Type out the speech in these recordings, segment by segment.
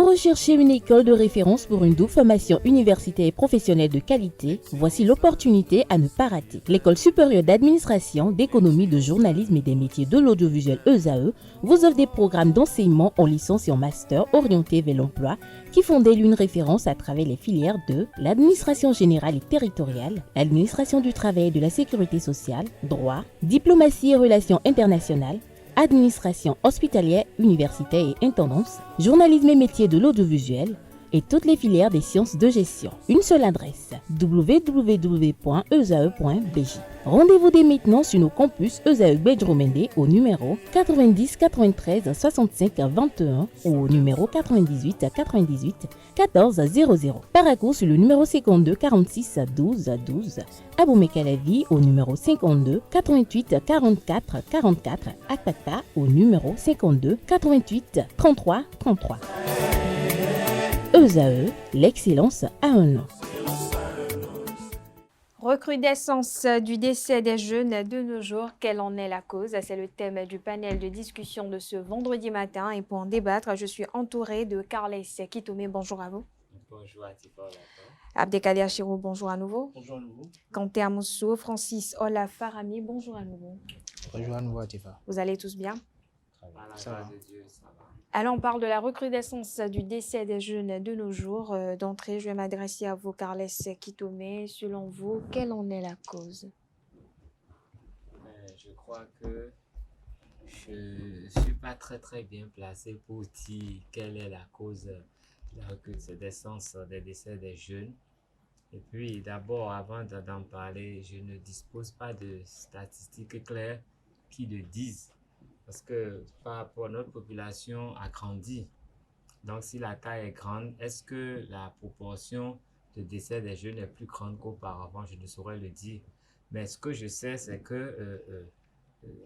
Vous recherchez une école de référence pour une double formation universitaire et professionnelle de qualité? Voici l'opportunité à ne pas rater. L'École supérieure d'administration, d'économie, de journalisme et des métiers de l'audiovisuel ESAE vous offre des programmes d'enseignement en licence et en master orientés vers l'emploi qui font d'elle une référence à travers les filières de l'administration générale et territoriale, l'administration du travail et de la sécurité sociale, droit, diplomatie et relations internationales, administration hospitalière, universitaire et intendance, journalisme et métiers de l'audiovisuel et toutes les filières des sciences de gestion. Une seule adresse, www.esae.bj. Rendez-vous dès maintenant sur nos campus ESAE Bedjromende au numéro 90 93 65 21 ou au numéro 98 98 14 00. Paracourt sur le numéro 52 46 12 12. Aboumé-Calavi au numéro 52 88 44 44. Akpaka au numéro 52 88 33 33. ESAE, l'excellence a un nom. Recrudescence du décès des jeunes de nos jours, quelle en est la cause? C'est le thème du panel de discussion de ce vendredi matin. Et pour en débattre, je suis entourée de Carles Kitome. Bonjour à vous. Bonjour à Tifa. Abdelkader Chiro, bonjour à nouveau. Bonjour à nouveau. Kanté Amoussou, Francis Ola Farami, bonjour à nouveau. Bonjour à nouveau à Tifa. Vous allez tous bien? Ça va. De Dieu, ça va. Alors, on parle de la recrudescence du décès des jeunes de nos jours. D'entrée, je vais m'adresser à vous, Carles Kitome. Selon vous, quelle en est la cause? Je crois que je ne suis pas très bien placé pour dire quelle est la cause de la recrudescence des décès des jeunes. Et puis, d'abord, avant d'en parler, je ne dispose pas de statistiques claires qui le disent. Parce que par rapport à notre population a grandi. Donc, si la taille est grande, est-ce que la proportion de décès des jeunes est plus grande qu'auparavant? Je ne saurais le dire. Mais ce que je sais, c'est que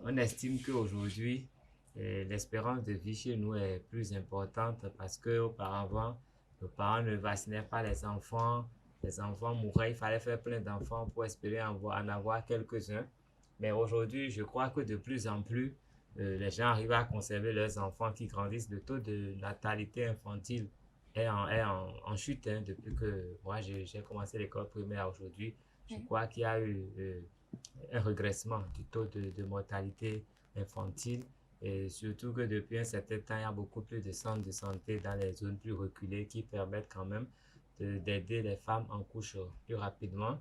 on estime qu'aujourd'hui, l'espérance de vie chez nous est plus importante parce qu'auparavant, nos parents ne vaccinaient pas les enfants mouraient, il fallait faire plein d'enfants pour espérer en avoir quelques-uns. Mais aujourd'hui, je crois que de plus en plus, les gens arrivent à conserver leurs enfants qui grandissent. Le taux de natalité infantile est en chute depuis que moi j'ai commencé l'école primaire aujourd'hui. Je crois qu'il y a eu un régressement du taux de mortalité infantile et surtout que depuis un certain temps, il y a beaucoup plus de centres de santé dans les zones plus reculées qui permettent quand même d'aider les femmes en couche plus rapidement.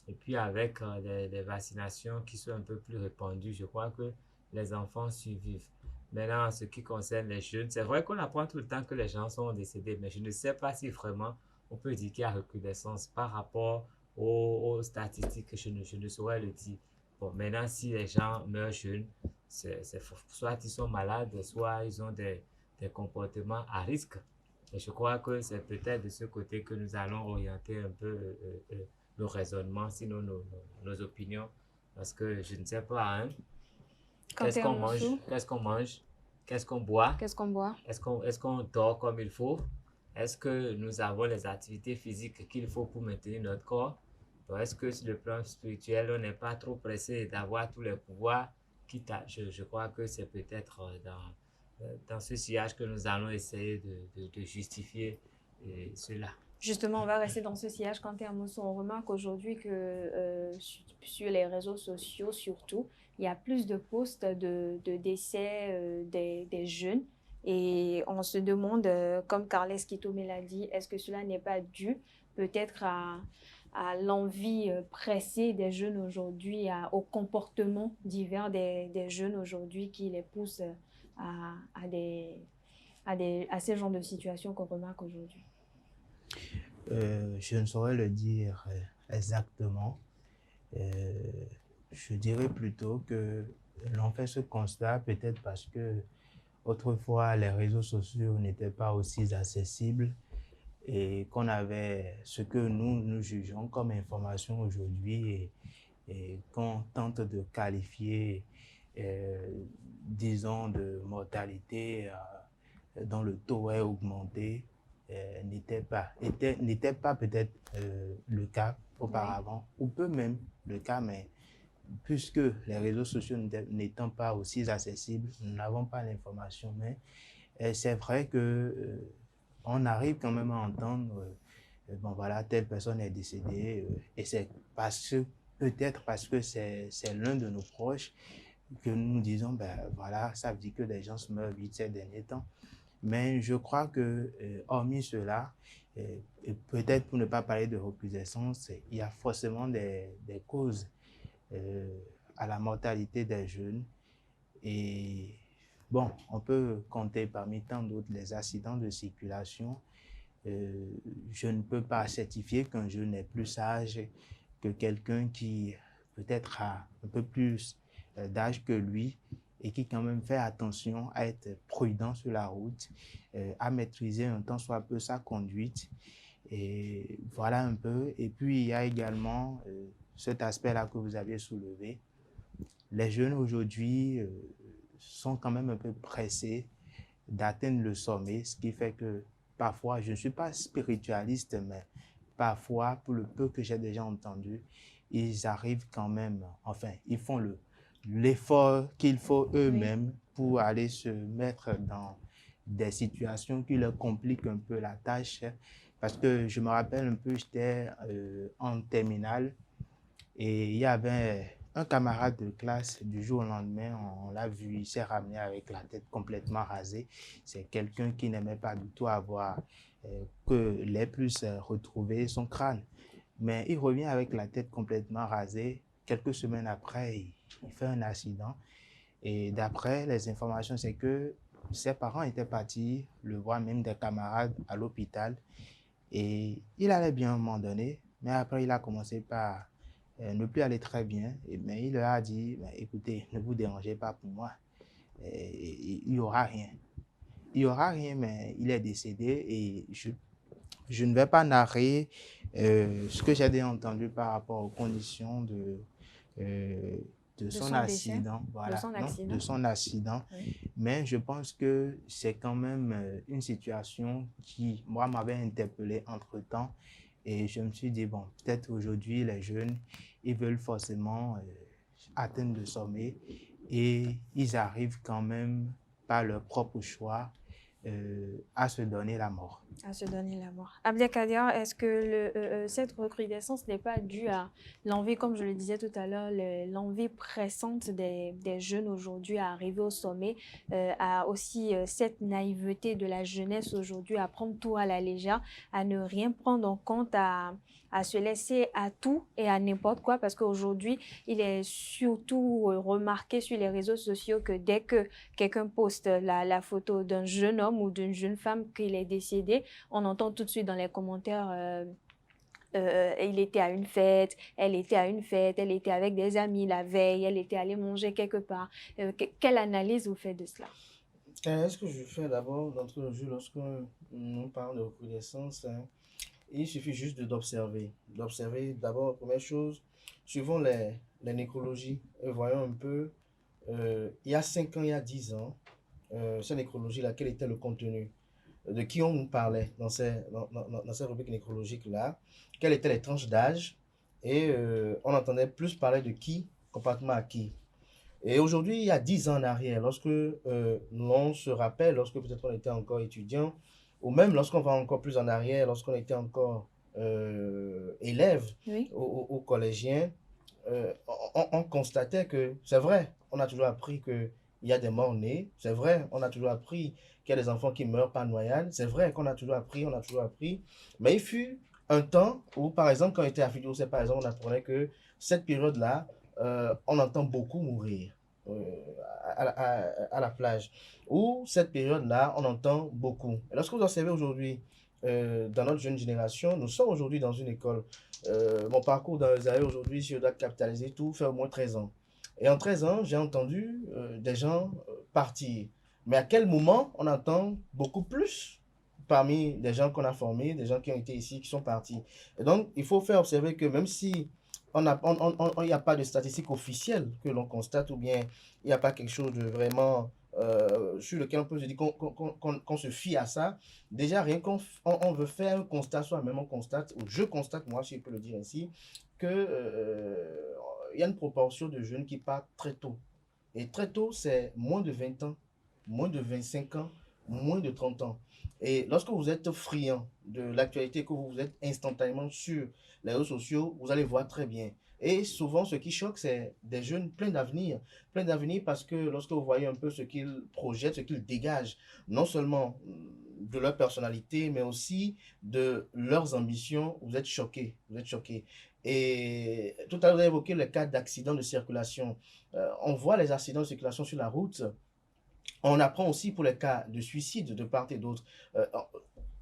Et puis avec les vaccinations qui sont un peu plus répandues, je crois que les enfants survivent. Maintenant, en ce qui concerne les jeunes, c'est vrai qu'on apprend tout le temps que les gens sont décédés, mais je ne sais pas si vraiment on peut dire qu'il y a recrudescence par rapport aux statistiques, je ne saurais le dire. Bon, maintenant, si les gens meurent jeunes, soit ils sont malades, soit ils ont des comportements à risque. Et je crois que c'est peut-être de ce côté que nous allons orienter un peu le raisonnement, sinon nos opinions, parce que je ne sais pas, hein. Qu'est-ce qu'on mange? Qu'est-ce qu'on mange? Qu'est-ce qu'on boit? Qu'est-ce qu'on boit? Est-ce qu'on dort comme il faut? Est-ce que nous avons les activités physiques qu'il faut pour maintenir notre corps? Donc, est-ce que sur le plan spirituel, on n'est pas trop pressé d'avoir tous les pouvoirs? Je crois que c'est peut-être dans ce sillage que nous allons essayer de justifier cela. Justement, on va rester dans ce sillage. Quand on remarque aujourd'hui que sur les réseaux sociaux, surtout, il y a plus de posts de décès des jeunes. Et on se demande, comme Carles Kitome l'a dit, est-ce que cela n'est pas dû peut-être à l'envie pressée des jeunes aujourd'hui, au comportement divers des jeunes aujourd'hui qui les poussent à ces genres de situations qu'on remarque aujourd'hui? Je ne saurais le dire exactement. Je dirais plutôt que l'on fait ce constat peut-être parce que autrefois les réseaux sociaux n'étaient pas aussi accessibles et qu'on avait ce que nous jugeons comme information aujourd'hui et qu'on tente de qualifier, disons, de mortalité dont le taux est augmenté. N'était pas peut-être le cas auparavant, ou peu même le cas, mais puisque les réseaux sociaux n'étant pas aussi accessibles, nous n'avons pas l'information. Mais c'est vrai que on arrive quand même à entendre, bon voilà, telle personne est décédée, et c'est peut-être parce que c'est l'un de nos proches que nous disons, ben voilà, ça veut dire que les gens se meurent vite ces derniers temps. Mais je crois que, hormis cela, et peut-être pour ne pas parler de recrudescence, il y a forcément des causes euh, à la mortalité des jeunes. Et bon, on peut compter parmi tant d'autres les accidents de circulation. Je ne peux pas certifier qu'un jeune est plus sage que quelqu'un qui peut-être a un peu plus d'âge que lui et qui quand même fait attention à être prudent sur la route, à maîtriser un tant soit peu sa conduite. Et voilà un peu. Et puis il y a également cet aspect-là que vous aviez soulevé. Les jeunes aujourd'hui sont quand même un peu pressés d'atteindre le sommet, ce qui fait que parfois, je ne suis pas spiritualiste, mais parfois, pour le peu que j'ai déjà entendu, ils arrivent quand même, enfin, ils font l'effort qu'il faut eux-mêmes pour aller se mettre dans des situations qui leur compliquent un peu la tâche. Parce que je me rappelle un peu, j'étais en terminale et il y avait un camarade de classe, du jour au lendemain, on l'a vu, il s'est ramené avec la tête complètement rasée. C'est quelqu'un qui n'aimait pas du tout avoir que les plus retrouver son crâne. Mais il revient avec la tête complètement rasée. Quelques semaines après, il fait un accident. Et d'après les informations, c'est que ses parents étaient partis le voir, même des camarades à l'hôpital. Et il allait bien à un moment donné, mais après, il a commencé par ne plus aller très bien. Mais il leur a dit, écoutez, ne vous dérangez pas pour moi. Il n'y aura rien. Il n'y aura rien, mais il est décédé et je ne vais pas narrer ce que j'ai déjà entendu par rapport aux conditions euh, de son accident. Voilà, de son accident. Oui. Mais je pense que c'est quand même une situation qui, moi, m'avait interpellé entre-temps. Et je me suis dit, bon, peut-être aujourd'hui, les jeunes, ils veulent forcément atteindre le sommet et ils arrivent quand même par leur propre choix à se donner la mort. À se donner la mort. Abdelkader, est-ce que cette recrudescence n'est pas due à l'envie, comme je le disais tout à l'heure, l'envie pressante des jeunes aujourd'hui à arriver au sommet, à aussi cette naïveté de la jeunesse aujourd'hui à prendre tout à la légère, à ne rien prendre en compte, à se laisser à tout et à n'importe quoi, parce qu'aujourd'hui, il est surtout remarqué sur les réseaux sociaux que dès que quelqu'un poste la photo d'un jeune homme ou d'une jeune femme qu'il est décédé, on entend tout de suite dans les commentaires il était à une fête, elle était à une fête, elle était avec des amis la veille, elle était allée manger quelque part. Quelle analyse vous faites de cela? Ce que je fais d'abord d'entre le jeu lorsque nous parlons de reconnaissance, il suffit juste d'observer. D'observer d'abord, première chose, suivons les nécrologies et voyons un peu, il y a 5 ans, il y a 10 ans, cette nécrologie-là, quel était le contenu? De qui on nous parlait dans ces rubriques nécrologiques-là? Quelles étaient les tranches d'âge? Et on entendait plus parler de qui, compartement à qui? Et aujourd'hui, il y a 10 ans en arrière, lorsque l'on se rappelle, lorsque peut-être on était encore étudiant, ou même lorsqu'on va encore plus en arrière, lorsqu'on était encore élève ou collégien, on constatait que c'est vrai, on a toujours appris qu'il y a des morts nés, c'est vrai, on a toujours appris qu'il y a des enfants qui meurent par noyade, c'est vrai qu'on a toujours appris, mais il fut un temps où, par exemple, quand on était à Fidio, par exemple, on apprenait que cette période-là, on entend beaucoup mourir à la plage. Ou cette période-là, on entend beaucoup. Et lorsque vous observez aujourd'hui, dans notre jeune génération, nous sommes aujourd'hui dans une école. Mon parcours dans les années aujourd'hui, si je dois capitaliser tout, fait au moins 13 ans. Et en 13 ans, j'ai entendu des gens partir. Mais à quel moment on entend beaucoup plus parmi des gens qu'on a formés, des gens qui ont été ici, qui sont partis. Et donc, il faut faire observer que même si il n'y a pas de statistiques officielles que l'on constate, ou bien il n'y a pas quelque chose de vraiment sur lequel on peut se dire qu'on se fie à ça. Déjà, rien qu'on on veut faire un constat, soi-même on constate, ou je constate, moi, si je peux le dire ainsi, que y a une proportion de jeunes qui partent très tôt. Et très tôt, c'est moins de 20 ans, moins de 25 ans, moins de 30 ans. Et lorsque vous êtes friand de l'actualité, que vous êtes instantanément sur les réseaux sociaux, vous allez voir très bien. Et souvent, ce qui choque, c'est des jeunes pleins d'avenir. Pleins d'avenir parce que lorsque vous voyez un peu ce qu'ils projettent, ce qu'ils dégagent, non seulement de leur personnalité, mais aussi de leurs ambitions, vous êtes choqués. Vous êtes choqués. Et tout à l'heure, vous avez évoqué le cas d'accidents de circulation. On voit les accidents de circulation sur la route. On apprend aussi pour les cas de suicide de part et d'autre. Euh,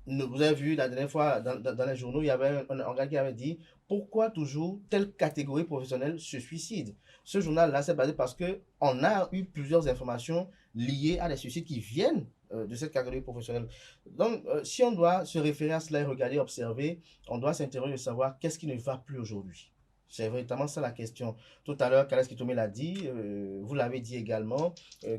vous avez vu la dernière fois dans les journaux, il y avait un gars qui avait dit pourquoi toujours telle catégorie professionnelle se suicide. Ce journal-là, c'est basé parce qu'on a eu plusieurs informations liées à des suicides qui viennent de cette catégorie professionnelle. Donc, si on doit se référer à cela et regarder, observer, on doit s'interroger de savoir qu'est-ce qui ne va plus aujourd'hui. C'est véritablement ça la question. Tout à l'heure, Kales Kitome l'a dit, vous l'avez dit également,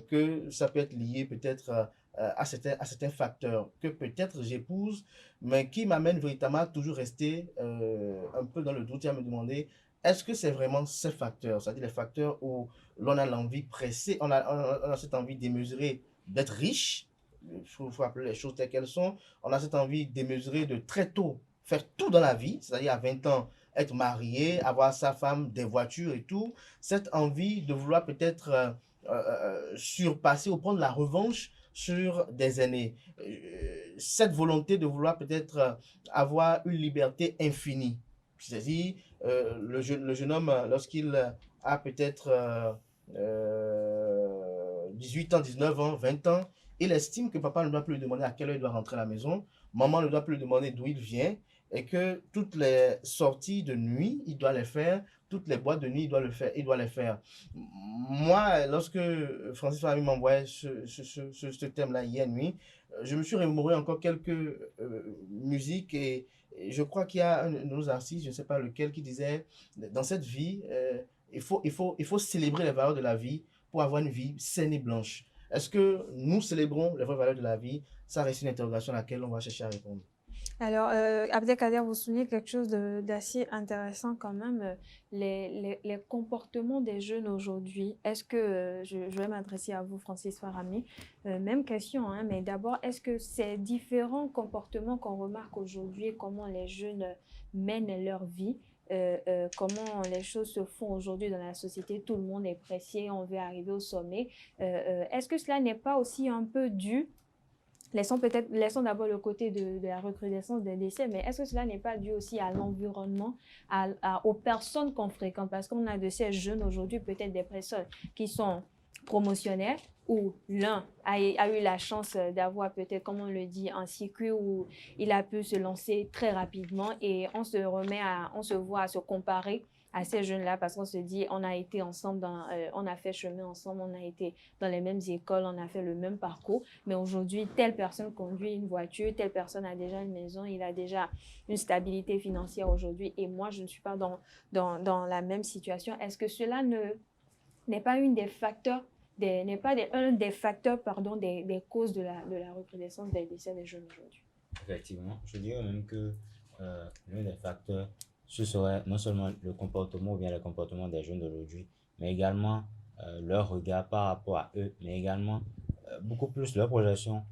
que ça peut être lié peut-être à certains facteurs que peut-être j'épouse, mais qui m'amène véritablement à toujours rester un peu dans le doute et à me demander est-ce que c'est vraiment ces facteurs, c'est-à-dire les facteurs où l'on a l'envie pressée, on a cette envie démesurée d'être riche, il faut appeler les choses telles qu'elles sont, on a cette envie démesurée de très tôt faire tout dans la vie, c'est-à-dire à 20 ans, être marié, avoir sa femme, des voitures et tout, cette envie de vouloir peut-être surpasser ou prendre la revanche sur des aînés. Cette volonté de vouloir peut-être avoir une liberté infinie. C'est-à-dire, le jeune homme, lorsqu'il a peut-être 18 ans, 19 ans, 20 ans, il estime que papa ne doit plus lui demander à quelle heure il doit rentrer à la maison, maman ne doit plus lui demander d'où il vient, et que toutes les sorties de nuit, il doit les faire, toutes les boîtes de nuit, il doit les faire. Moi, lorsque Francis Fami m'envoyait ce thème-là hier nuit, je me suis remémoré encore quelques musiques et je crois qu'il y a un de nos artistes, je ne sais pas lequel, qui disait, dans cette vie, il faut célébrer les valeurs de la vie pour avoir une vie saine et blanche. Est-ce que nous célébrons les vraies valeurs de la vie? Ça reste une interrogation à laquelle on va chercher à répondre. Alors, Abdelkader, vous soulignez quelque chose d'assez intéressant quand même, les comportements des jeunes aujourd'hui. Est-ce que, je vais m'adresser à vous, Francis Farami, même question, hein, mais d'abord, est-ce que ces différents comportements qu'on remarque aujourd'hui, comment les jeunes mènent leur vie, comment les choses se font aujourd'hui dans la société, tout le monde est pressé, on veut arriver au sommet, est-ce que cela n'est pas aussi un peu dû. Laissons d'abord le côté de la recrudescence des décès, mais est-ce que cela n'est pas dû aussi à l'environnement, aux personnes qu'on fréquente? Parce qu'on a de ces jeunes aujourd'hui, peut-être des personnes qui sont promotionnelles, où l'un a eu la chance d'avoir peut-être, comme on le dit, un circuit où il a pu se lancer très rapidement et on se voit à se comparer à ces jeunes-là parce qu'on se dit, on a été ensemble, on a fait chemin ensemble, on a été dans les mêmes écoles, on a fait le même parcours, mais aujourd'hui, telle personne conduit une voiture, telle personne a déjà une maison, il a déjà une stabilité financière aujourd'hui et moi, je ne suis pas dans la même situation. Est-ce que cela n'est pas un des facteurs, des causes de la recrudescence des décès des jeunes aujourd'hui? Effectivement, je dirais même que l'un des facteurs, ce serait non seulement le comportement ou bien le comportement des jeunes d'aujourd'hui, mais également leur regard par rapport à eux, mais également beaucoup plus leur projection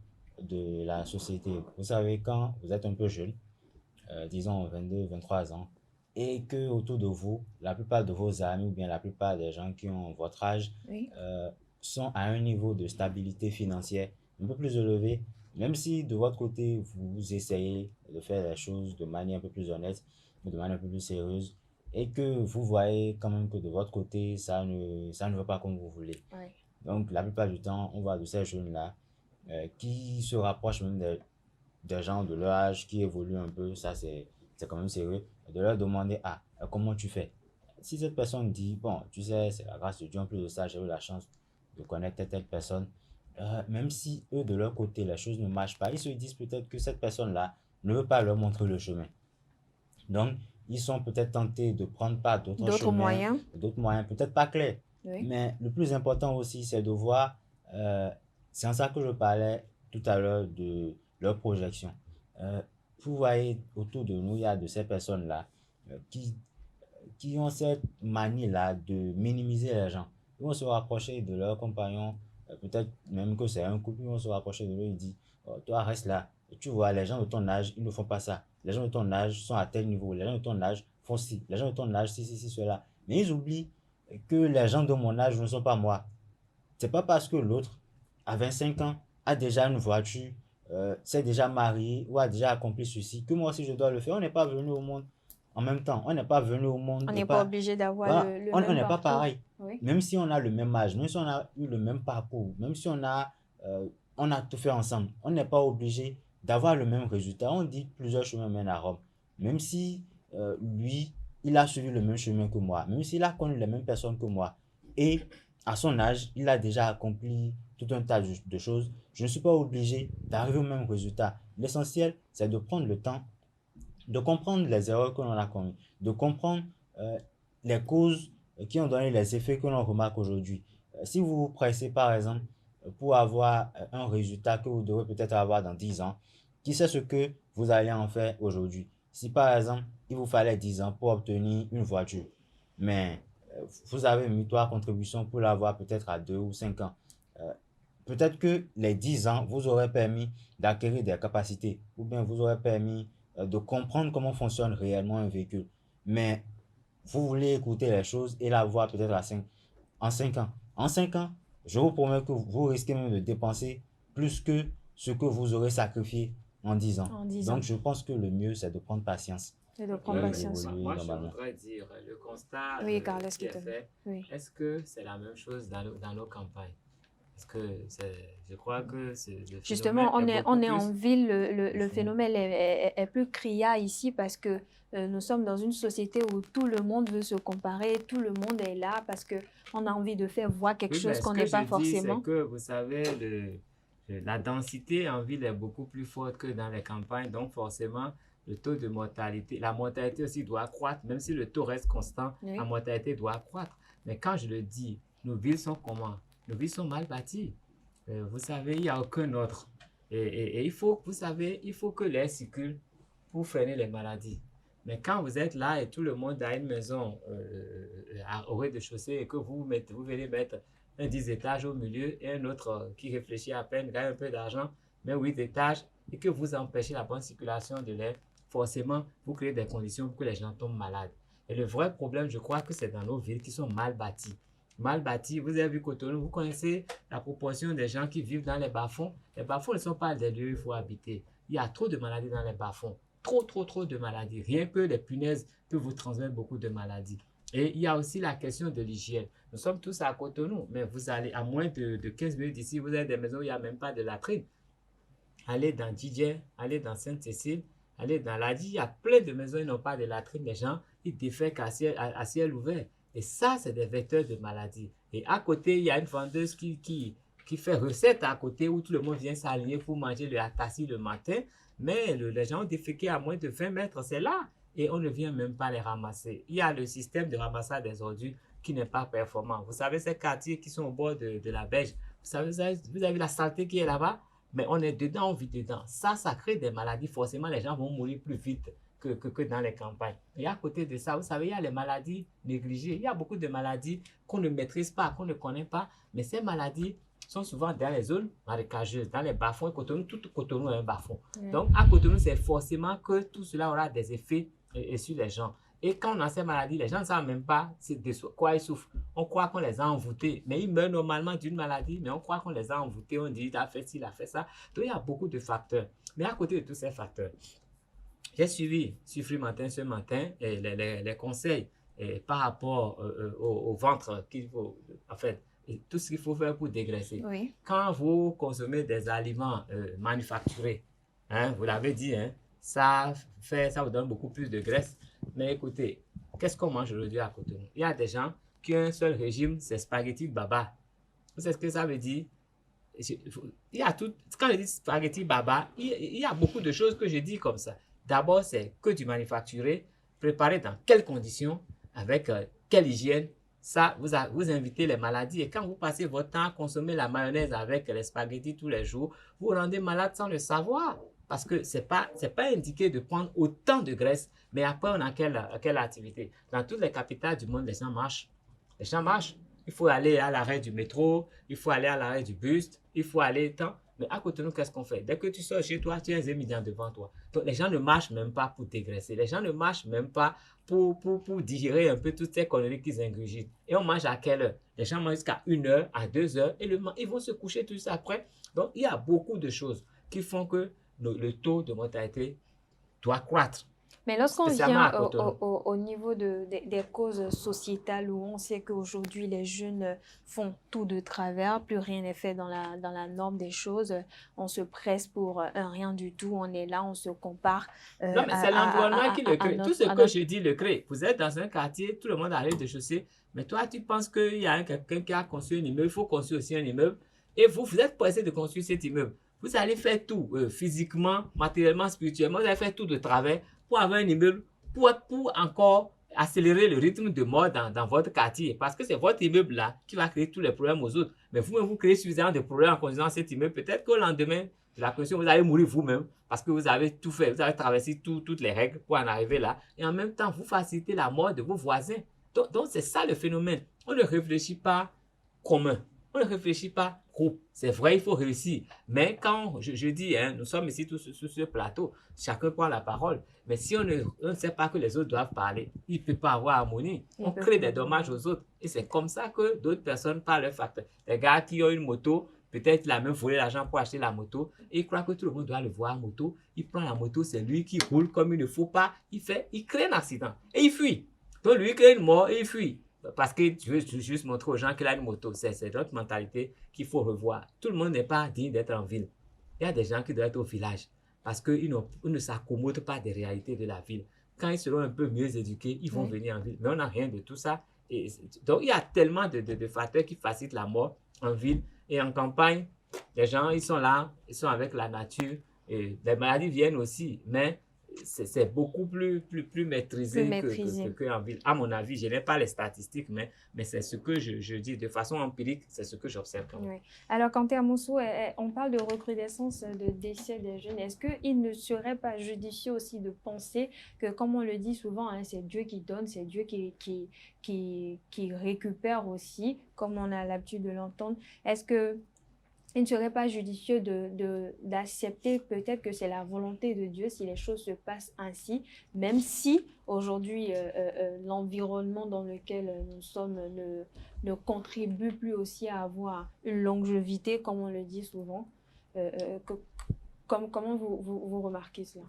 de la société. Vous savez, quand vous êtes un peu jeune, disons 22, 23 ans, et que autour de vous, la plupart de vos amis ou bien la plupart des gens qui ont votre âge Oui. sont à un niveau de stabilité financière un peu plus élevé, même si de votre côté, vous essayez de faire les choses de manière un peu plus honnête, de manière un peu plus sérieuse, et que vous voyez quand même que de votre côté, ça ne va pas comme vous voulez. Oui. Donc, la plupart du temps, on voit de ces jeunes-là qui se rapprochent même des gens de leur âge qui évoluent un peu, ça c'est quand même sérieux, de leur demander, ah, comment tu fais? Si cette personne dit, bon, tu sais, c'est la grâce de Dieu, en plus de ça, j'ai eu la chance de connaître telle personne, même si eux, de leur côté, la chose ne marche pas, ils se disent peut-être que cette personne-là ne veut pas leur montrer le chemin. Donc, ils sont peut-être tentés de prendre part d'autres chemins, d'autres moyens, peut-être pas clairs. Oui. Mais le plus important aussi, c'est de voir, c'est en ça que je parlais tout à l'heure de leur projection. Vous voyez, autour de nous, il y a de ces personnes-là qui ont cette manie-là de minimiser les gens. Ils vont se rapprocher de leurs compagnons peut-être même que c'est un couple, ils vont se rapprocher de lui et dire, oh, toi reste là. Tu vois, les gens de ton âge, ils ne font pas ça. Les gens de ton âge sont à tel niveau. Les gens de ton âge font ci. Les gens de ton âge, ci, cela. Mais ils oublient que les gens de mon âge ne sont pas moi. C'est pas parce que l'autre, à 25 ans, a déjà une voiture, s'est déjà marié ou a déjà accompli ceci, que moi aussi je dois le faire. On n'est pas venu au monde en même temps. On n'est pas venu au monde On de n'est pas pas. obligé d'avoir Voilà, le on même n'est pas parcours. pareil. Oui. Même si on a le même âge, même si on a eu le même parcours, même si on a tout fait ensemble, on n'est pas obligé d'avoir le même résultat. On dit plusieurs chemins mènent à Rome. Même si lui, il a suivi le même chemin que moi, même s'il a connu les mêmes personnes que moi, et à son âge, il a déjà accompli tout un tas de choses, je ne suis pas obligé d'arriver au même résultat. L'essentiel, c'est de prendre le temps de comprendre les erreurs que l'on a commises, de comprendre euh, les causes qui ont donné les effets que l'on remarque aujourd'hui. Si vous vous pressez, par exemple, pour avoir un résultat que vous devrez peut-être avoir dans 10 ans, qui sait ce que vous allez en faire aujourd'hui? Si, par exemple, il vous fallait 10 ans pour obtenir une voiture, mais vous avez mis 3 contributions pour l'avoir peut-être à 2 ou 5 ans, euh, peut-être que les 10 ans vous auraient permis d'acquérir des capacités, ou bien vous auraient permis de comprendre comment fonctionne réellement un véhicule. Mais vous voulez écouter les choses et la voir peut-être en 5 ans. En 5 ans, je vous promets que vous risquez même de dépenser plus que ce que vous aurez sacrifié en 10 ans. En 10 ans. Donc, je pense que le mieux, c'est de prendre patience. Et de prendre Et patience. d'évoluer Moi, je normalement. voudrais dire, le constat Oui, Carlos, qui est qui te- fait, Oui. est-ce que c'est la même chose dans nos campagnes? Parce que je crois que le Justement, phénomène on est beaucoup en plus. ville, le phénomène est plus criard ici parce que nous sommes dans une société où tout le monde veut se comparer, tout le monde est là parce qu'on a envie de faire voir quelque Oui, mais chose ce qu'on que n'est je pas dis, forcément. c'est que, vous savez, la densité en ville est beaucoup plus forte que dans les campagnes. Donc, forcément, le taux de mortalité, la mortalité aussi doit accroître. Même si le taux reste constant, Oui. la mortalité doit accroître. Mais quand je le dis, nos villes sont comment? Nos villes sont mal bâties. Vous savez, il n'y a aucun autre. Et il faut, vous savez, il faut que l'air circule pour freiner les maladies. Mais quand vous êtes là et tout le monde a une maison au rez-de-chaussée et que vous venez mettre un 10 étages au milieu et un autre qui réfléchit à peine, gagne un peu d'argent, mais 8 étages, et que vous empêchez la bonne circulation de l'air, forcément, vous créez des conditions pour que les gens tombent malades. Et le vrai problème, je crois que c'est dans nos villes qui sont mal bâties. Mal bâties, vous avez vu Cotonou, vous connaissez la proportion des gens qui vivent dans les bas-fonds. Les bas-fonds ne sont pas des lieux où il faut habiter. Il y a trop de maladies dans les bas-fonds. Trop de maladies. Rien que les punaises peuvent vous transmettre beaucoup de maladies. Et il y a aussi la question de l'hygiène. Nous sommes tous à Cotonou, mais vous allez à moins de 15 minutes d'ici, vous avez des maisons où il n'y a même pas de latrine. Allez dans Didier, allez dans Sainte-Cécile, allez dans Ladi, il y a plein de maisons qui n'ont pas de latrine. Les gens, ils défèquent à ciel ouvert. Et ça, c'est des vecteurs de maladies. Et à côté, il y a une vendeuse qui fait recette à côté où tout le monde vient s'aligner pour manger le atassi le matin. Mais les gens ont déféqué à moins de 20 mètres, c'est là. Et on ne vient même pas les ramasser. Il y a le système de ramassage des ordures qui n'est pas performant. Vous savez, ces quartiers qui sont au bord de la berge, vous avez la saleté qui est là-bas, mais on est dedans, on vit dedans. Ça crée des maladies. Forcément, les gens vont mourir plus vite que dans les campagnes. Et à côté de ça, vous savez, il y a les maladies négligées. Il y a beaucoup de maladies qu'on ne maîtrise pas, qu'on ne connaît pas. Mais ces maladies sont souvent dans les zones marécageuses, dans les bas-fonds. Cotonou, tout Cotonou est un bas-fond. Donc, à Cotonou, c'est forcément que tout cela aura des effets sur les gens. Et quand on a ces maladies, les gens ne savent même pas de quoi ils souffrent. On croit qu'on les a envoûtés, mais ils meurent normalement d'une maladie, mais on croit qu'on les a envoûtés, on dit il a fait ci, il a fait ça. Donc il y a beaucoup de facteurs. Mais à côté de tous ces facteurs, j'ai suivi sur Free Matin ce matin les conseils par rapport au ventre qu'il faut, en fait, tout ce qu'il faut faire pour dégraisser. Oui. Quand vous consommez des aliments manufacturés, hein, vous l'avez dit, hein, ça vous donne beaucoup plus de graisse. Mais écoutez, qu'est-ce qu'on mange aujourd'hui à Cotonou? Il y a des gens qui ont un seul régime, c'est spaghetti baba. Vous savez ce que ça veut dire? Il y a tout, quand je dis spaghetti baba, il y a beaucoup de choses que je dis comme ça. D'abord, c'est que du manufacturé, préparé dans quelles conditions, avec quelle hygiène. Ça, vous invitez les maladies. Et quand vous passez votre temps à consommer la mayonnaise avec les spaghettis tous les jours, vous rendez malade sans le savoir. Parce que ce n'est pas indiqué de prendre autant de graisse. Mais après, on a quelle activité? Dans toutes les capitales du monde, les gens marchent. Les gens marchent. il faut aller à l'arrêt du métro, il faut aller à l'arrêt du bus, il faut aller tant. Mais à côté de nous, qu'est-ce qu'on fait? Dès que tu sors chez toi, tu as un étudiant devant toi. Donc, les gens ne marchent même pas pour dégraisser. Les gens ne marchent même pas pour digérer un peu toutes ces conneries qu'ils ingurgitent. Et on mange à quelle heure? Les gens mangent jusqu'à 1 heure, à 2 heures, et ils vont se coucher tout ça après. Donc, il y a beaucoup de choses qui font que le taux de mortalité doit croître. Mais lorsqu'on Spécialement à vient Cotonou. au niveau des causes sociétales où on sait qu'aujourd'hui les jeunes font tout de travers, plus rien n'est fait dans la norme des choses, on se presse pour un rien du tout, on est là, on se compare Non, mais c'est l'environnement qui le crée. Tout ce que notre... je dis le crée. Vous êtes dans un quartier, tout le monde arrive de chaussée, mais toi, tu penses qu'il y a quelqu'un qui a construit un immeuble, il faut construire aussi un immeuble, et vous êtes pressé de construire cet immeuble. Vous allez faire tout, physiquement, matériellement, spirituellement, vous allez faire tout de travers pour avoir un immeuble, pour encore accélérer le rythme de mort dans votre quartier. Parce que c'est votre immeuble-là qui va créer tous les problèmes aux autres. Mais vous-même, vous créez suffisamment de problèmes en construisant cet immeuble. Peut-être qu'au lendemain de la construction, vous allez mourir vous-même parce que vous avez tout fait, vous avez traversé toutes les règles pour en arriver là. Et en même temps, vous facilitez la mort de vos voisins. Donc c'est ça le phénomène. On ne réfléchit pas commun. On ne réfléchit pas groupe. C'est vrai, il faut réussir. Mais quand je dis, hein, nous sommes ici tous sur ce plateau, chacun prend la parole. Mais si on ne sait pas que les autres doivent parler, il ne peut pas avoir harmonie. On crée des dommages aux autres. Et c'est comme ça que d'autres personnes parlent leur facteur. Les gars qui ont une moto, peut-être il a même volé l'argent pour acheter la moto. Et il croit que tout le monde doit le voir en moto. Il prend la moto, c'est lui qui roule comme il ne faut pas. Il crée un accident. Et il fuit. Donc lui, il crée une mort et il fuit. Parce que tu veux juste montrer aux gens qu'il a une moto. C'est notre mentalité qu'il faut revoir. Tout le monde n'est pas digne d'être en ville. Il y a des gens qui doivent être au village parce qu'ils ne s'accommodent pas des réalités de la ville. Quand ils seront un peu mieux éduqués, ils vont venir en ville. Mais on n'a rien de tout ça. Donc, il y a tellement de facteurs qui facilitent la mort en ville. Et en campagne, les gens, ils sont là, ils sont avec la nature. Et les maladies viennent aussi, mais c'est beaucoup plus maîtrisé qu'en ville. À mon avis, je n'ai pas les statistiques, mais c'est ce que je dis de façon empirique, c'est ce que j'observe. Oui. Alors, Kanté Amoussou, on parle de recrudescence de décès des jeunes. Est-ce qu'il ne serait pas judicieux aussi de penser que, comme on le dit souvent, hein, c'est Dieu qui donne, c'est Dieu qui récupère aussi, comme on a l'habitude de l'entendre. Est-ce que il ne serait pas judicieux d'accepter peut-être que c'est la volonté de Dieu si les choses se passent ainsi, même si aujourd'hui l'environnement dans lequel nous sommes ne contribue plus aussi à avoir une longévité, comme on le dit souvent. Comment vous remarquez cela?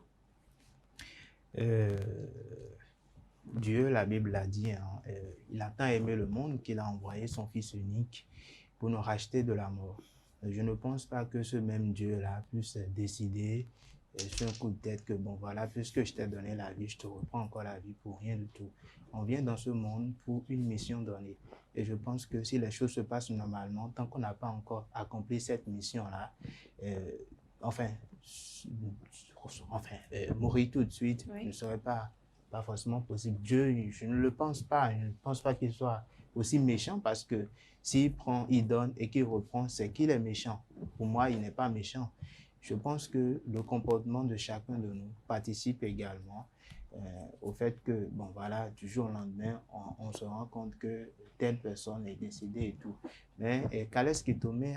Dieu, la Bible l'a dit, hein, il a tant aimé le monde qu'il a envoyé son Fils unique pour nous racheter de la mort. Je ne pense pas que ce même Dieu-là puisse décider sur un coup de tête que, bon voilà, puisque je t'ai donné la vie, je te reprends encore la vie pour rien du tout. On vient dans ce monde pour une mission donnée. Et je pense que si les choses se passent normalement, tant qu'on n'a pas encore accompli cette mission-là, mourir tout de suite ne serait pas forcément possible. Dieu, je ne le pense pas. Je ne pense pas qu'il soit aussi méchant parce que s'il prend, il donne et qu'il reprend, c'est qu'il est méchant. Pour moi, il n'est pas méchant. Je pense que le comportement de chacun de nous participe également au fait que, bon voilà, du jour au lendemain, on se rend compte que telle personne est décédée et tout. Mais Kales Kitome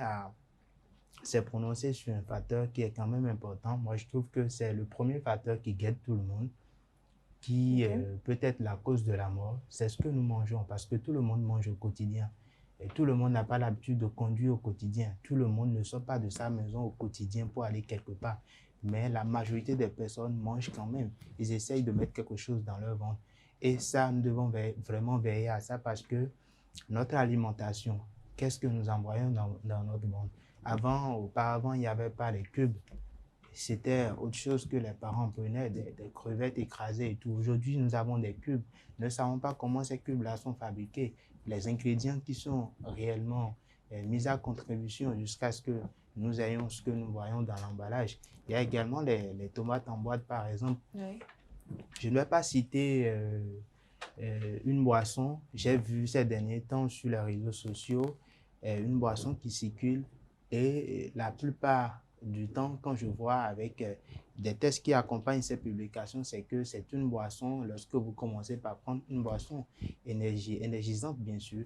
s'est prononcé sur un facteur qui est quand même important. Moi, je trouve que c'est le premier facteur qui guette tout le monde, qui peut être la cause de la mort. C'est ce que nous mangeons, parce que tout le monde mange au quotidien. Et tout le monde n'a pas l'habitude de conduire au quotidien. Tout le monde ne sort pas de sa maison au quotidien pour aller quelque part. Mais la majorité des personnes mangent quand même. Ils essayent de mettre quelque chose dans leur ventre. Et ça, nous devons vraiment veiller à ça parce que notre alimentation, qu'est-ce que nous envoyons dans notre monde? Auparavant, il n'y avait pas les cubes. C'était autre chose que les parents prenaient, des crevettes écrasées et tout. Aujourd'hui, nous avons des cubes. Nous ne savons pas comment ces cubes-là sont fabriqués. Les ingrédients qui sont réellement mis à contribution jusqu'à ce que nous ayons ce que nous voyons dans l'emballage. Il y a également les tomates en boîte, par exemple. Oui. Je ne vais pas citer une boisson. J'ai vu ces derniers temps sur les réseaux sociaux une boisson qui circule et la plupart du temps, quand je vois avec des tests qui accompagnent ces publications, c'est que c'est une boisson, lorsque vous commencez par prendre une boisson énergisante, bien sûr,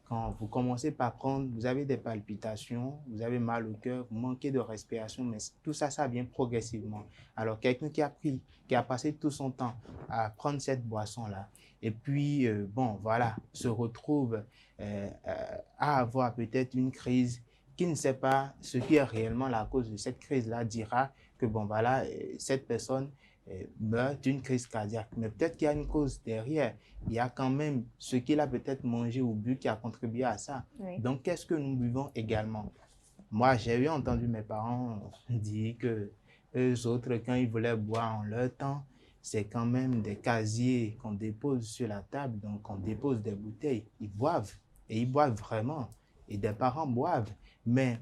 quand vous commencez par prendre, vous avez des palpitations, vous avez mal au cœur, vous manquez de respiration, mais tout ça, ça vient progressivement. Alors, quelqu'un qui a passé tout son temps à prendre cette boisson-là, et puis, bon, voilà, se retrouve à avoir peut-être une crise, qui ne sait pas ce qui est réellement la cause de cette crise-là, dira que, bon, voilà, cette personne meurt d'une crise cardiaque. Mais peut-être qu'il y a une cause derrière. Il y a quand même ce qu'il a peut-être mangé ou bu qui a contribué à ça. Oui. Donc, qu'est-ce que nous buvons également? Moi, j'ai eu entendu mes parents dire que eux autres, quand ils voulaient boire en leur temps, c'est quand même des casiers qu'on dépose sur la table, donc on dépose des bouteilles. Ils boivent, et ils boivent vraiment, et des parents boivent. Mais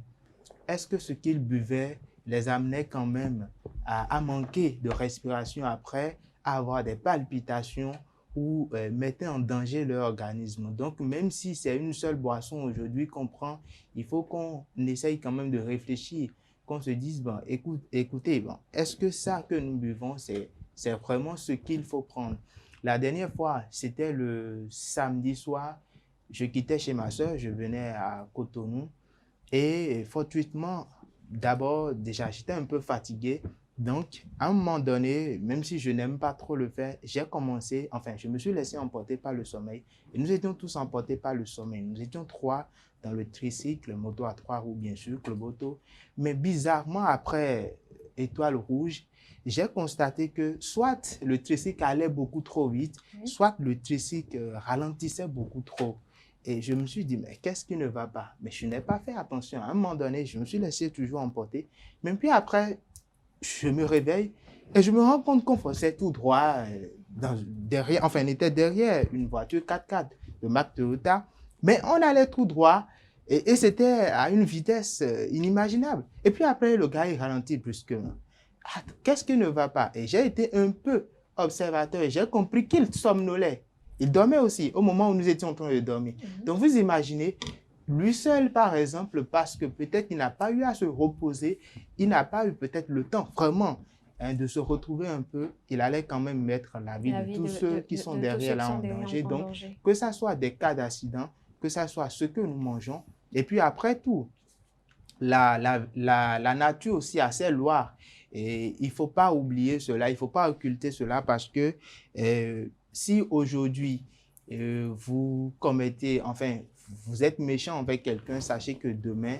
est-ce que ce qu'ils buvaient les amenait quand même à manquer de respiration après, à avoir des palpitations ou mettait en danger leur organisme? Donc, même si c'est une seule boisson aujourd'hui qu'on prend, il faut qu'on essaye quand même de réfléchir, qu'on se dise, bon, écoutez, bon, est-ce que ça que nous buvons, c'est vraiment ce qu'il faut prendre? La dernière fois, c'était le samedi soir, je quittais chez ma soeur, je venais à Cotonou et fortuitement, d'abord, déjà, j'étais un peu fatigué. Donc, à un moment donné, même si je n'aime pas trop le faire, j'ai commencé, enfin, je me suis laissé emporter par le sommeil. Et nous étions tous emportés par le sommeil. Nous étions 3 dans le tricycle, moto à 3 roues, bien sûr, club auto. Mais bizarrement, après Étoile Rouge, j'ai constaté que soit le tricycle allait beaucoup trop vite, soit le tricycle ralentissait beaucoup trop. Et je me suis dit, mais qu'est-ce qui ne va pas? Mais je n'ai pas fait attention. À un moment donné, je me suis laissé toujours emporter. Mais puis après, je me réveille et je me rends compte qu'on fonçait tout droit derrière, enfin, on était derrière une voiture 4x4 de marque Toyota, mais on allait tout droit et c'était à une vitesse inimaginable. Et puis après, le gars, il ralentit brusquement. Ah, qu'est-ce qui ne va pas? Et j'ai été un peu observateur et j'ai compris qu'il somnolait. Il dormait aussi au moment où nous étions en train de dormir. Donc, vous imaginez, lui seul, par exemple, parce que peut-être il n'a pas eu à se reposer, il n'a pas eu peut-être le temps vraiment de se retrouver un peu, il allait quand même mettre la vie de tous ceux qui sont derrière là en danger. Donc, que ça soit des cas d'accident, que ça soit ce que nous mangeons, et puis après tout, la nature aussi a ses lois. Et il ne faut pas oublier cela, il ne faut pas occulter cela parce que si aujourd'hui vous commettez, enfin, vous êtes méchant avec quelqu'un, sachez que demain,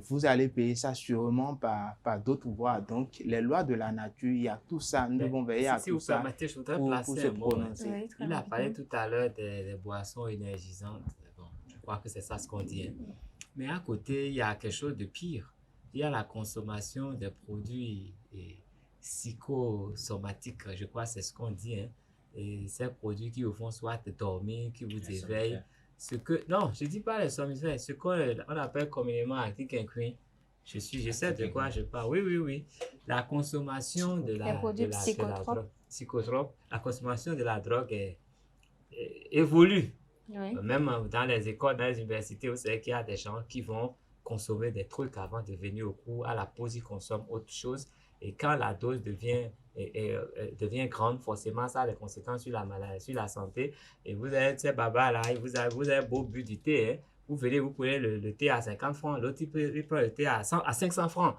vous allez payer ça sûrement par d'autres voies. Donc, les lois de la nature, il y a tout ça. Nous devons veiller à tout ça je voudrais pour placer se un mot. prononcer. Oui, très Il a rapidement. parlé tout à l'heure des boissons énergisantes. Bon, je crois que c'est ça ce qu'on dit. Hein. Mais à côté, il y a quelque chose de pire. Il y a la consommation des produits psychosomatiques, je crois que c'est ce qu'on dit. Hein. Et ces produits qui vous font soit dormir, qui vous éveillent. Non, je ne dis pas les somnifères, ce qu'on appelle communément active inclus. Je sais de quoi je parle. Oui. La consommation de la drogue, psychotrope, la consommation de la drogue évolue. Oui. Même dans les écoles, dans les universités, vous savez qu'il y a des gens qui vont consommer des trucs avant de venir au cours. À la pause, ils consomment autre chose. Et quand la dose devient grande, forcément, ça a des conséquences sur la maladie, sur la santé. Et vous avez ces babas là, vous avez beau bu du thé, hein. Vous venez, vous prenez le thé à 50 francs, l'autre il prend le thé à 500 francs.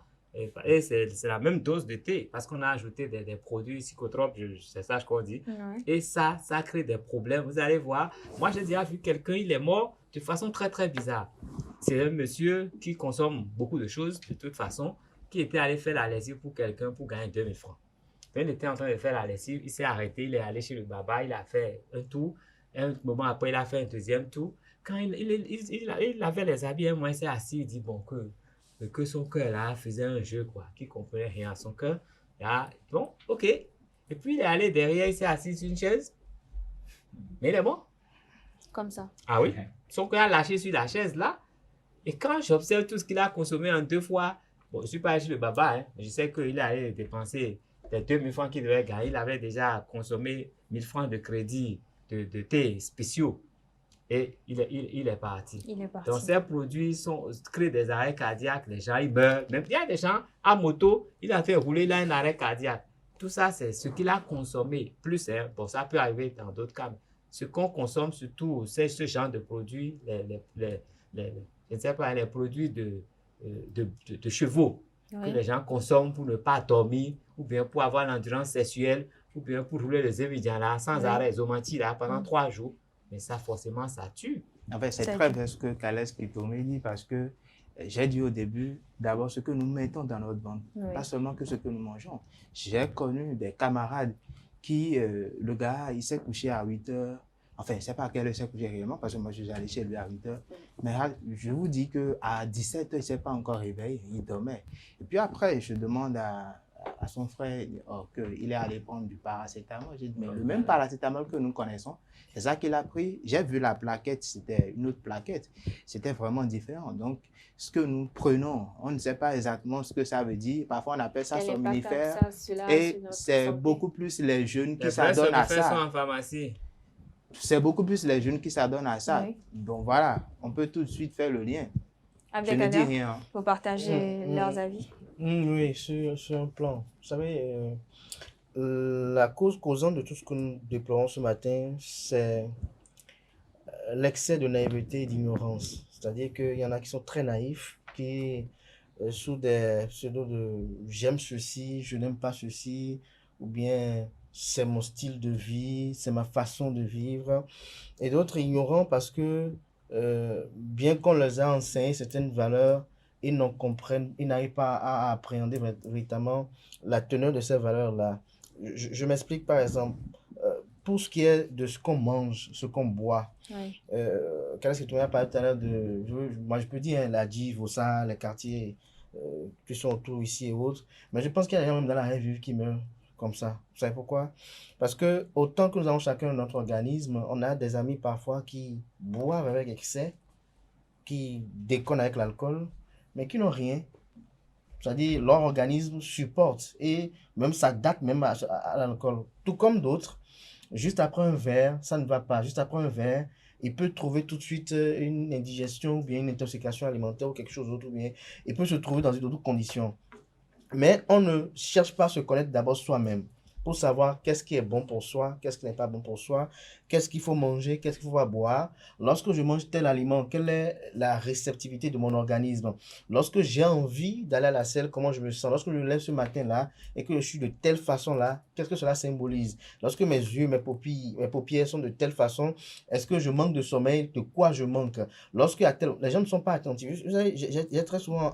Et c'est la même dose de thé parce qu'on a ajouté des produits psychotropes, c'est ça qu'on dit. Oui. Et ça crée des problèmes. Vous allez voir, moi j'ai déjà vu quelqu'un, il est mort de façon très très bizarre. C'est un monsieur qui consomme beaucoup de choses de toute façon, qui était allé faire la lessive pour quelqu'un pour gagner 2000 francs. Quand il était en train de faire la lessive, il s'est arrêté, il est allé chez le baba, il a fait un tour. Un moment après, il a fait un deuxième tour. Quand il avait les habits, moi, il s'est assis, il dit bon, que son cœur là faisait un jeu, quoi, qu'il ne comprenait rien à son cœur. Là, bon, ok. Et puis il est allé derrière, il s'est assis sur une chaise. Mais il est mort. Comme ça. Ah oui. Son cœur a lâché sur la chaise là. Et quand j'observe tout ce qu'il a consommé en 2 fois, bon, je ne suis pas allé chez le baba, hein, mais je sais qu'il est allé dépenser les 2000 francs qu'il devait gagner. Il avait déjà consommé 1000 francs de crédit de thé spéciaux. Et il est parti. Il est parti. Donc, ces produits créent des arrêts cardiaques. Les gens, ils meurent. Même il y a des gens à moto, il a fait rouler là un arrêt cardiaque. Tout ça, c'est ce qu'il a consommé. Plus, hein, bon, ça peut arriver dans d'autres cas. ce qu'on consomme surtout, c'est ce genre de produits, je ne sais pas, les produits de chevaux que les gens consomment pour ne pas dormir, ou bien pour avoir l'endurance sexuelle, ou bien pour rouler les évidents là, sans arrêt, Zomati là, pendant 3 jours. Mais ça, forcément, ça tue. En fait, c'est très bien ce que Kales Kitoumé dit parce que j'ai dit au début, d'abord ce que nous mettons dans notre ventre, pas seulement que ce que nous mangeons. J'ai connu des camarades qui, le gars, il s'est couché à 8 heures. Enfin, je ne sais pas à quelle heure il s'est couché réellement parce que moi, je suis allé chez lui à 8 heures. Mais je vous dis qu'à 17 heures, il ne s'est pas encore réveillé, il dormait. Et puis après, je demande à son frère qu'il est allé prendre du paracétamol. J'ai dit, mais le même paracétamol que nous connaissons, c'est ça qu'il a pris. J'ai vu la plaquette, c'était une autre plaquette. C'était vraiment différent. Donc, ce que nous prenons, on ne sait pas exactement ce que ça veut dire. Parfois, on appelle ça somnifère. Et c'est beaucoup plus les jeunes qui s'adonnent à ça. Sont en pharmacie. C'est beaucoup plus les jeunes qui s'adonnent à ça. Oui. Donc voilà, on peut tout de suite faire le lien. Avec je ne dis rien. Pour partager leurs avis. Oui, sur un plan. Vous savez, la cause causante de tout ce que nous déplorons ce matin, c'est l'excès de naïveté et d'ignorance. C'est-à-dire qu'il y en a qui sont très naïfs, qui, sous des pseudos de « j'aime ceci, je n'aime pas ceci », ou bien « c'est mon style de vie, c'est ma façon de vivre », et d'autres ignorants parce que, bien qu'on les a enseigné certaines valeurs, ils n'arrivent pas à appréhender véritablement la teneur de ces valeurs-là. Je m'explique par exemple, pour ce qui est de ce qu'on mange, ce qu'on boit. Oui. Qu'est-ce que tu m'as parlé tout à l'heure de... Moi, je peux dire hein, la Dive, Ossa, les quartiers qui sont autour ici et autres. Mais je pense qu'il y a des gens même dans la rue vive qui meurent comme ça. Vous savez pourquoi? Parce que autant que nous avons chacun notre organisme, on a des amis parfois qui boivent avec excès, qui déconnent avec l'alcool, mais qui n'ont rien. C'est-à-dire, leur organisme supporte et même ça date même à l'alcool. Tout comme d'autres, juste après un verre, ça ne va pas. Juste après un verre, il peut trouver tout de suite une indigestion ou bien une intoxication alimentaire ou quelque chose d'autre. Ou bien il peut se trouver dans d'autres conditions. Mais on ne cherche pas à se connaître d'abord soi-même pour savoir qu'est-ce qui est bon pour soi, qu'est-ce qui n'est pas bon pour soi, qu'est-ce qu'il faut manger, qu'est-ce qu'il faut pas boire. Lorsque je mange tel aliment, quelle est la réceptivité de mon organisme? Lorsque j'ai envie d'aller à la selle, comment je me sens? Lorsque je me lève ce matin-là et que je suis de telle façon-là, qu'est-ce que cela symbolise? Lorsque mes yeux, mes paupières sont de telle façon, est-ce que je manque de sommeil? De quoi je manque? Lorsque les gens ne sont pas attentifs. Vous savez, j'ai très souvent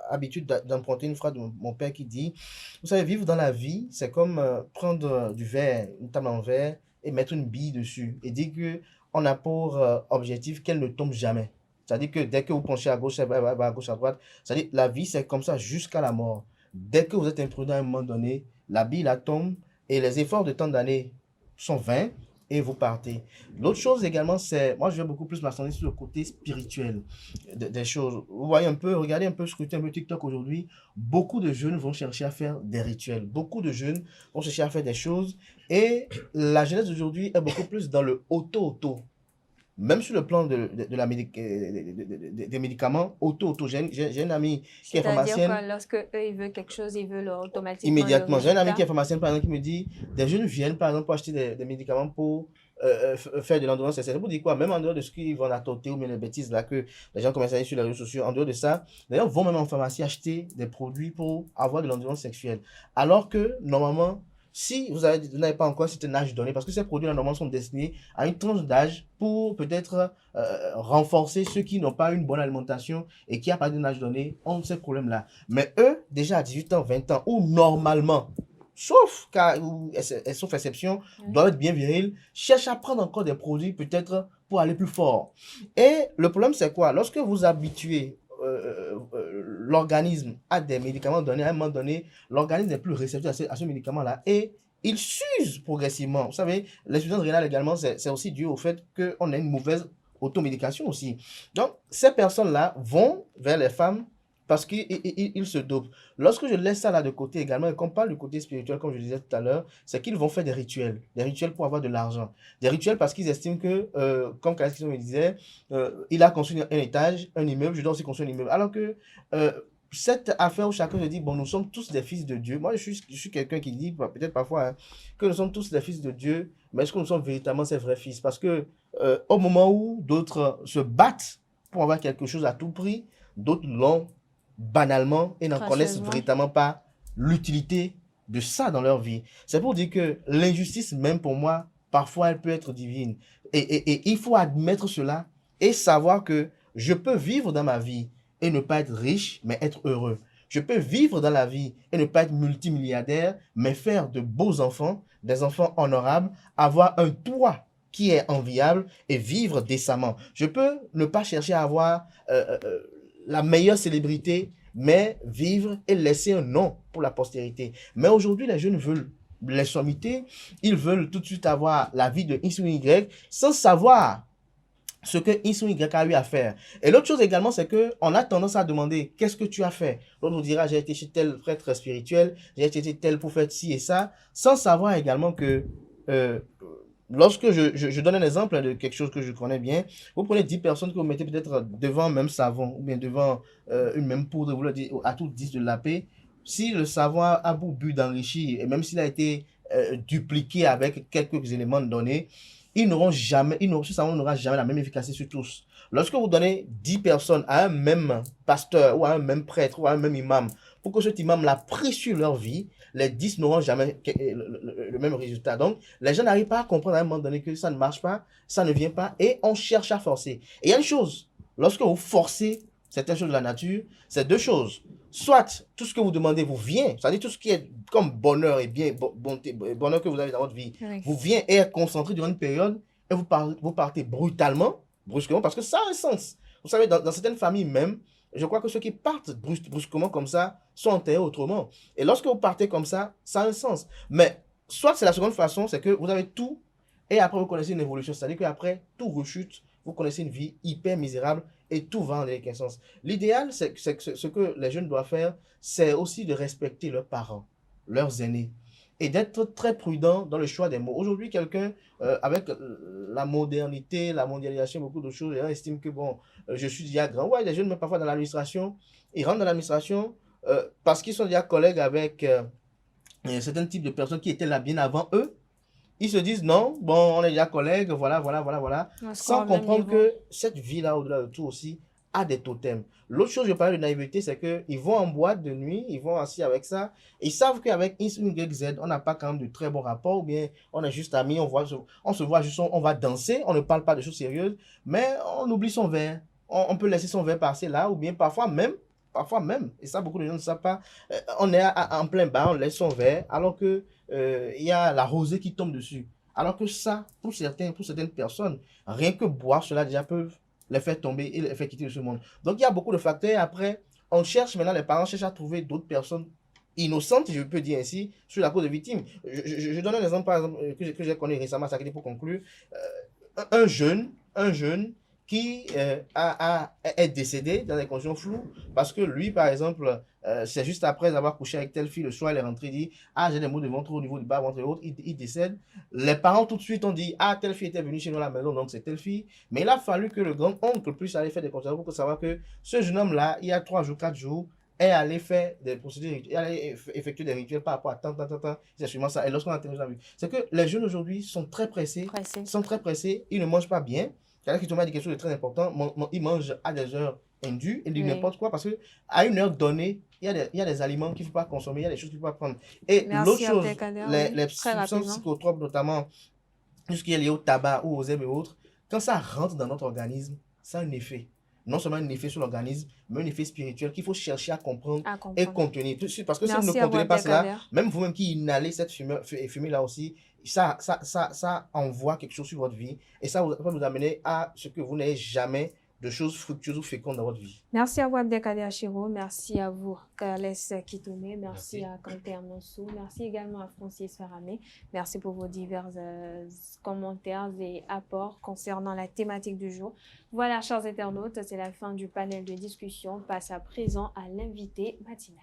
habitude d'emprunter une phrase de mon père qui dit, vous savez, vivre dans la vie, c'est comme prendre du verre, une table en verre et mettre une bille dessus et dire qu'on a pour objectif qu'elle ne tombe jamais. C'est-à-dire que dès que vous penchez à gauche, à gauche, à droite, c'est-à-dire la vie, c'est comme ça jusqu'à la mort. Dès que vous êtes imprudent à un moment donné, la bille, la tombe et les efforts de tant d'années sont vains et vous partez. L'autre chose également, c'est, moi je vais beaucoup plus m'attendre sur le côté spirituel des choses. Vous voyez un peu, regardez un peu, scrutez un peu TikTok aujourd'hui, beaucoup de jeunes vont chercher à faire des rituels, beaucoup de jeunes vont chercher à faire des choses et la jeunesse d'aujourd'hui est beaucoup plus dans le auto. Même sur le plan des médicaments, auto. J'ai une amie qui est pharmacienne. C'est-à-dire que lorsque eux, ils veulent quelque chose, ils veulent automatiquement. Immédiatement. J'ai une amie qui est pharmacienne, par exemple, qui me dit, des jeunes viennent, par exemple, pour acheter des médicaments pour faire de l'endurance. C'est pour dire quoi? Même en dehors de ce qu'ils vont attenter ou bien les bêtises là que les gens commencent à aller sur les réseaux sociaux, en dehors de ça, d'ailleurs, vont même en pharmacie acheter des produits pour avoir de l'endurance sexuelle. Alors que, normalement, si vous n'avez pas encore cet âge donné, parce que ces produits normalement sont destinés à une tranche d'âge pour peut-être renforcer ceux qui n'ont pas une bonne alimentation et qui, à partir d'un âge donné, ont ces problèmes-là. Mais eux, déjà à 18 ans, 20 ans, ou normalement, sauf exception, doivent être bien virils, cherchent à prendre encore des produits peut-être pour aller plus fort. Et le problème, c'est quoi? Lorsque vous habituez l'organisme a des médicaments donnés, à un moment donné, l'organisme n'est plus réceptif à ce médicament-là et il s'use progressivement. Vous savez, l'insuffisance rénale également, c'est aussi dû au fait qu'on a une mauvaise automédication aussi. Donc, ces personnes-là vont vers les femmes parce qu'ils se dopent. Lorsque je laisse ça là de côté également, et qu'on parle du côté spirituel, comme je disais tout à l'heure, c'est qu'ils vont faire des rituels pour avoir de l'argent. Des rituels parce qu'ils estiment que, comme Kalaskison me disait, il a construit un étage, un immeuble, je dois aussi construire un immeuble. Alors que cette affaire où chacun se dit, bon, nous sommes tous des fils de Dieu. Moi, je suis quelqu'un qui dit, peut-être parfois, hein, que nous sommes tous des fils de Dieu, mais est-ce que nous sommes véritablement ses vrais fils? Parce que au moment où d'autres se battent pour avoir quelque chose à tout prix, d'autres l'ont banalement et n'en connaissent Gracieusement. véritablement pas l'utilité de ça dans leur vie. C'est pour dire que l'injustice, même pour moi, parfois, elle peut être divine. Et il faut admettre cela et savoir que je peux vivre dans ma vie et ne pas être riche, mais être heureux. Je peux vivre dans la vie et ne pas être multimilliardaire, mais faire de beaux enfants, des enfants honorables, avoir un toit qui est enviable et vivre décemment. Je peux ne pas chercher à avoir la meilleure célébrité, mais vivre et laisser un nom pour la postérité. Mais aujourd'hui, les jeunes veulent les sommités, ils veulent tout de suite avoir la vie de X ou Y sans savoir ce que X ou Y a eu à faire. Et l'autre chose également, c'est qu'on a tendance à demander qu'est-ce que tu as fait. L'autre nous dira j'ai été chez tel prêtre spirituel, j'ai été chez tel pour faire ci et ça, sans savoir également que lorsque je donne un exemple de quelque chose que je connais bien, vous prenez 10 personnes que vous mettez peut-être devant un même savon ou bien devant une même poudre, vous leur dites à toutes 10 de la paix. Si le savon a pour but d'enrichir, et même s'il a été dupliqué avec quelques éléments donnés, ce savon n'aura jamais la même efficacité sur tous. Lorsque vous donnez 10 personnes à un même pasteur ou à un même prêtre ou à un même imam, pour que cet imam l'a pris sur leur vie, les 10 n'auront jamais le même résultat. Donc, les gens n'arrivent pas à comprendre à un moment donné que ça ne marche pas, ça ne vient pas, et on cherche à forcer. Et il y a une chose, lorsque vous forcez certaines choses de la nature, c'est deux choses. Soit tout ce que vous demandez vous vient, c'est-à-dire tout ce qui est comme bonheur et bien, bonté, bonheur que vous avez dans votre vie, Oui. vous vient et est concentré durant une période, et vous partez brusquement, parce que ça a un sens. Vous savez, dans certaines familles même, je crois que ceux qui partent brusquement comme ça sont enterrés autrement. Et lorsque vous partez comme ça a un sens. Mais soit c'est la seconde façon, c'est que vous avez tout, et après vous connaissez une évolution, c'est-à-dire qu'après tout rechute, vous connaissez une vie hyper misérable, et tout va en déliquescence. L'idéal, c'est que ce que les jeunes doivent faire, c'est aussi de respecter leurs parents, leurs aînés, et d'être très prudent dans le choix des mots. Aujourd'hui, quelqu'un, avec la modernité, la mondialisation, beaucoup de choses, les gens estiment que, bon, je suis déjà grand. Ouais, les jeunes, même parfois dans l'administration, ils rentrent dans l'administration parce qu'ils sont déjà collègues avec un certain type de personnes qui étaient là bien avant eux. Ils se disent non, bon, on est déjà collègues, voilà, sans comprendre que cette vie-là, au-delà de tout aussi, a des totems. L'autre chose, je parlais de naïveté, c'est qu'ils vont en boîte de nuit, ils vont assis avec ça, ils savent qu'avec X, Y, Z, on n'a pas quand même de très bons rapports, ou bien on est juste amis, on se voit juste, on va danser, on ne parle pas de choses sérieuses, mais on oublie son verre. On peut laisser son verre passer là, ou bien parfois même, et ça beaucoup de gens ne savent pas, on est en plein bar, on laisse son verre, alors que il y a la rosée qui tombe dessus. Alors que ça, pour certaines personnes, rien que boire cela déjà peut les faire tomber et les faire quitter de ce monde. Donc il y a beaucoup de facteurs. Après, on cherche maintenant, les parents cherchent à trouver d'autres personnes innocentes, je peux dire ainsi, sur la cause des victimes. Je donne un exemple, par exemple, que j'ai connu récemment, ça pour conclure. Un jeune qui est décédé dans des conditions floues parce que lui, par exemple, c'est juste après avoir couché avec telle fille, le soir, il est rentré, il dit « Ah, j'ai des maux de ventre au niveau du bas ventre et autres », il décède. Les parents, tout de suite, ont dit « Ah, telle fille était venue chez nous à la maison, donc c'est telle fille ». Mais il a fallu que le grand-oncle puisse aller faire des consultations pour savoir que ce jeune homme-là, il y a 3 jours, 4 jours, est allé faire des procédures, est allé effectuer des rituels par rapport à tant, c'est sûrement ça. Et lorsqu'on a terminé la vue, c'est que les jeunes aujourd'hui sont très pressés, ils ne mangent pas bien. Quelqu'un qui te m'a dit quelque chose de très important, il mange à des heures indues, il dit n'importe quoi, parce qu'à une heure donnée, il y a des aliments qu'il ne faut pas consommer, il y a des choses qu'il ne faut pas prendre. Et l'autre chose, les substances psychotropes, notamment tout ce qui est lié au tabac ou aux herbes et autres, quand ça rentre dans notre organisme, ça a un effet. Non seulement un effet sur l'organisme, mais un effet spirituel qu'il faut chercher à comprendre et contenir. Parce que si vous ne contenez pas cela, même vous-même qui inhalez cette fumée-là aussi, ça envoie quelque chose sur votre vie et ça va vous amener à ce que vous n'ayez jamais de choses fructueuses ou fécondes dans votre vie. Merci à vous, Abdelkader Achiro. Merci à vous, Carles Kitome. Merci à Kanté Amonsou. Merci également à Francis Faramé. Merci pour vos divers commentaires et apports concernant la thématique du jour. Voilà, chers internautes, c'est la fin du panel de discussion. On passe à présent à l'invité matinal.